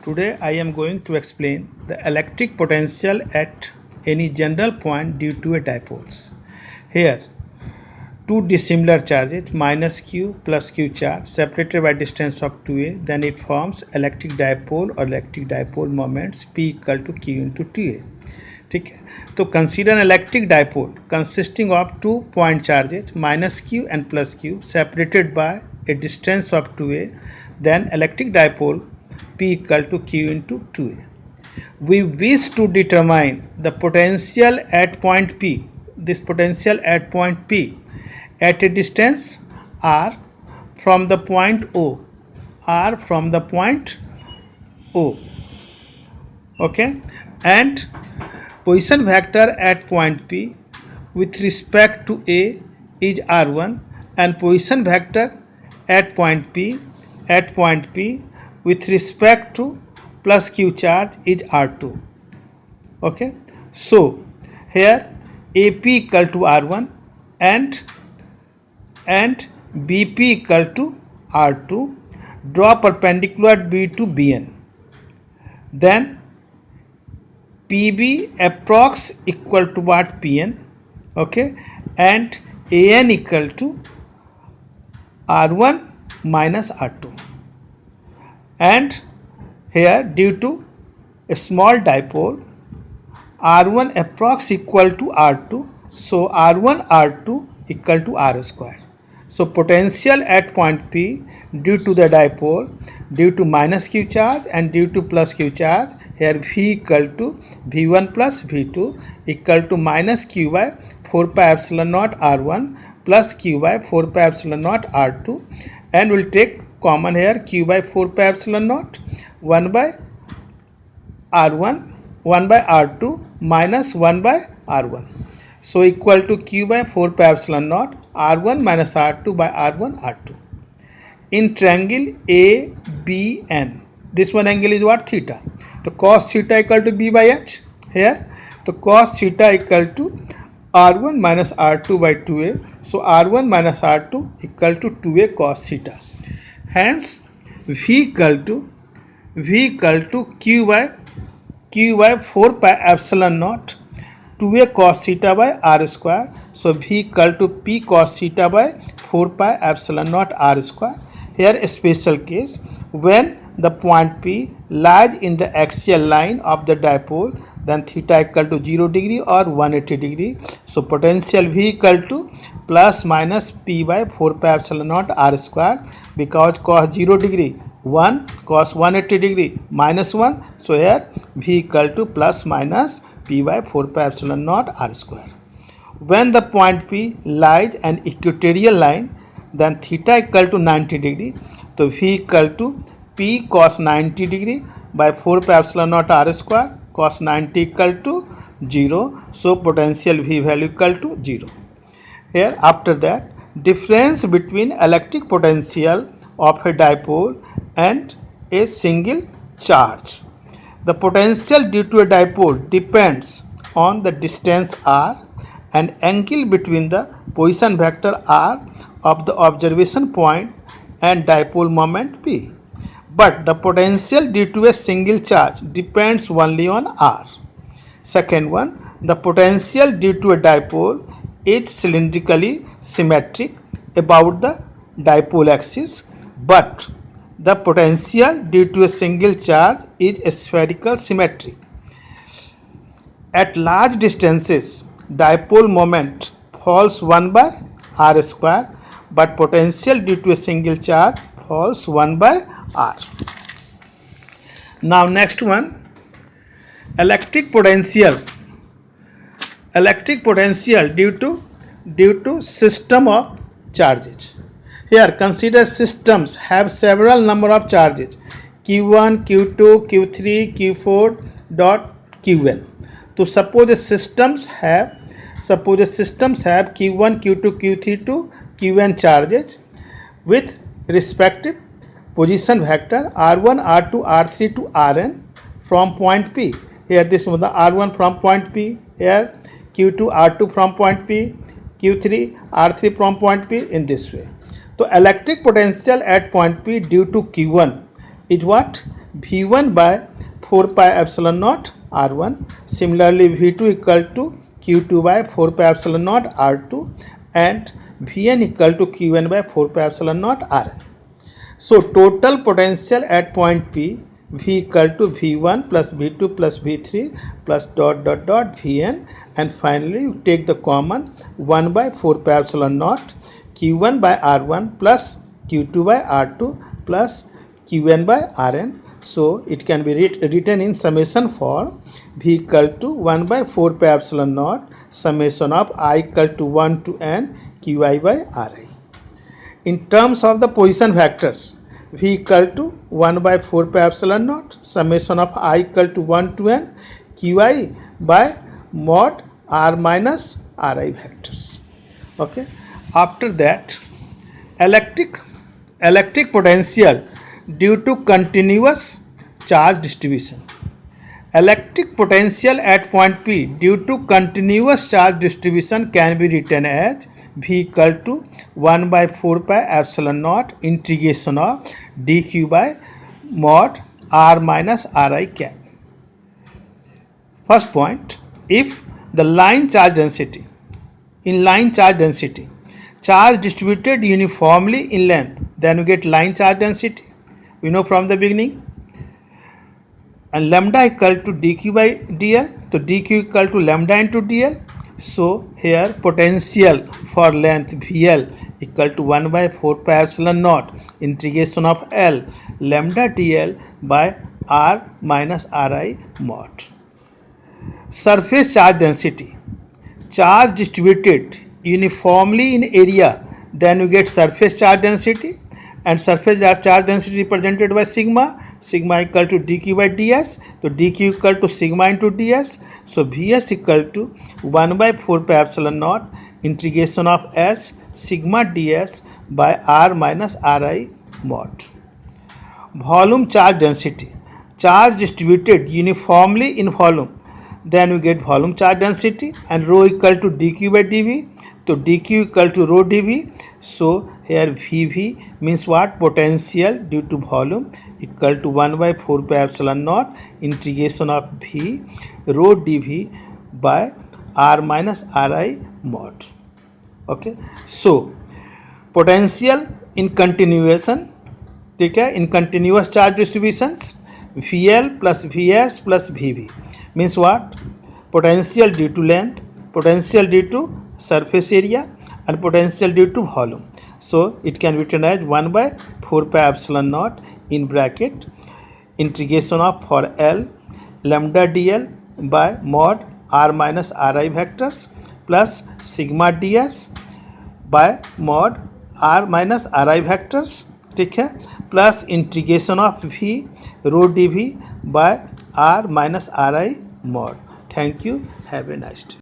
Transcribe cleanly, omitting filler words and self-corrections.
Today I am going to explain the electric potential at any general point due to a dipoles. Here, two dissimilar charges minus q plus q charge separated by distance of 2a, then it forms electric dipole or electric dipole moments p equal to q into 2a. ठीक है, तो consider electric dipole consisting of 2 point charges minus Q and plus Q separated by A distance of 2a, then electric dipole P equal to Q into 2a. We wish to determine the potential at point P, this potential at point P at a distance r from the point O, r from the point O, okay, and position vector at point P with respect to A is r1 and position vector at point P with respect to plus q charge is r2. Okay, so here AP equal to r1 and BP equal to r2. Draw perpendicular B to BN. Then PB approx equal to what? PN. Okay, and AN equal to r1 minus r2. And here due to a small dipole r1 approx equal to r2, so r1 r2 equal to r square. So potential at point P due to the dipole due to minus q charge and due to plus q charge, here V equal to V1 plus V2 equal to minus q by 4 pi epsilon naught r1 plus q by 4 pi epsilon naught r2, and we'll take common here q by 4 pi epsilon naught 1 by r1 1 by r2 minus 1 by r1, so equal to q by 4 pi epsilon naught r1 minus r2 by r1 r2. In triangle ABN, this one angle is what? Theta. So cos theta equal to b by h. Here the cos theta equal to r1 minus r2 by 2a, so r1 minus r2 equal to 2a cos theta. Hence V equal to q by 4 pi epsilon naught 2a cos theta by r square, so V equal to p cos theta by 4 pi epsilon naught r square. Here a special case, when the point P lies in the axial line of the dipole, then theta equal to 0 degree or 180 degree, so potential V equal to plus minus p by 4 pi epsilon naught r square, because cos 0 degree 1, cos 180 degree minus 1, so here V equal to plus minus p by 4 pi epsilon naught r square. When the point P lies an equatorial line, then theta equal to 90 degree, so V equal to p cos 90 degree by 4 pi epsilon naught r square, cos 90 equal to 0, so potential V value equal to 0. Here after that, difference between electric potential of a dipole and a single charge. The potential due to a dipole depends on the distance r and angle between the position vector r of the observation point and dipole moment p. But the potential due to a single charge depends only on r. Second one, the potential due to a dipole is cylindrically symmetric about the dipole axis, but the potential due to a single charge is spherical symmetric. At large distances, dipole moment falls 1 by r square, but potential due to a single charge falls 1 by r. Now next one, electric potential due to system of charges. Here consider systems have several number of charges q1, q2, q3, q4 dot qn. So suppose systems have q1, q2, q3 to qn charges with respective position vector r1, r2, r3 to rn from point P. Here this was the r1 from point P, here q2, r2 from point P, q3, r3 from point P, in this way. So electric potential at point P due to q1 is what? V1 by 4 pi epsilon naught R1. Similarly, V2 equal to Q2 by 4 pi epsilon naught R2, and Vn equal to Qn by 4 pi epsilon naught Rn. So total potential at point P, V equal to V1 plus V2 plus V3 plus dot dot dot Vn, and finally you take the common 1 by 4 pi epsilon naught Q1 by R1 plus Q2 by R2 plus Qn by Rn. So it can be written in summation form. V equal to 1 by 4 pi epsilon naught summation of I equal to 1 to n Qi by Ri. In terms of the position vectors, V equal to 1 by 4 pi epsilon naught summation of I equal to 1 to n Qi by mod R minus Ri vectors. Okay. After that, electric potential due to continuous charge distribution. Electric potential at point P due to continuous charge distribution can be written as V equal to 1 by 4 pi epsilon naught integration of dq by mod R minus Ri cap. First point, if the line charge density, in line charge density, charge distributed uniformly in length, then we get line charge density. We know from the beginning. And lambda equal to dq by dl, so dq equal to lambda into dl. So here potential for length VL equal to 1 by 4 pi epsilon naught integration of L lambda dl by R minus Ri mod. Surface charge density, charge distributed uniformly in area, then we get surface charge density, and surface charge density represented by sigma equal to dq by ds, so dq equal to sigma into ds, so vs equal to 1 by 4 pi epsilon naught integration of s sigma ds by R minus Ri mod. Volume charge density, charge distributed uniformly in volume, then we get volume charge density, and rho equal to dq by dv, so dq equal to rho dv. So here Vv means what? Potential due to volume equal to 1 by 4 pi epsilon naught integration of V rho dv by R minus Ri mod. Okay. So potential in continuation, ठीक है, in continuous charge distributions, VL plus Vs plus Vv means what? Potential due to length, potential due to surface area, and potential due to volume. So it can be written as 1 by 4 pi epsilon naught in bracket integration of for L lambda dl by mod R minus Ri vectors plus sigma ds by mod R minus Ri vectors, ठीक है, plus integration of V rho dv by R minus Ri mod. Thank you. Have a nice day.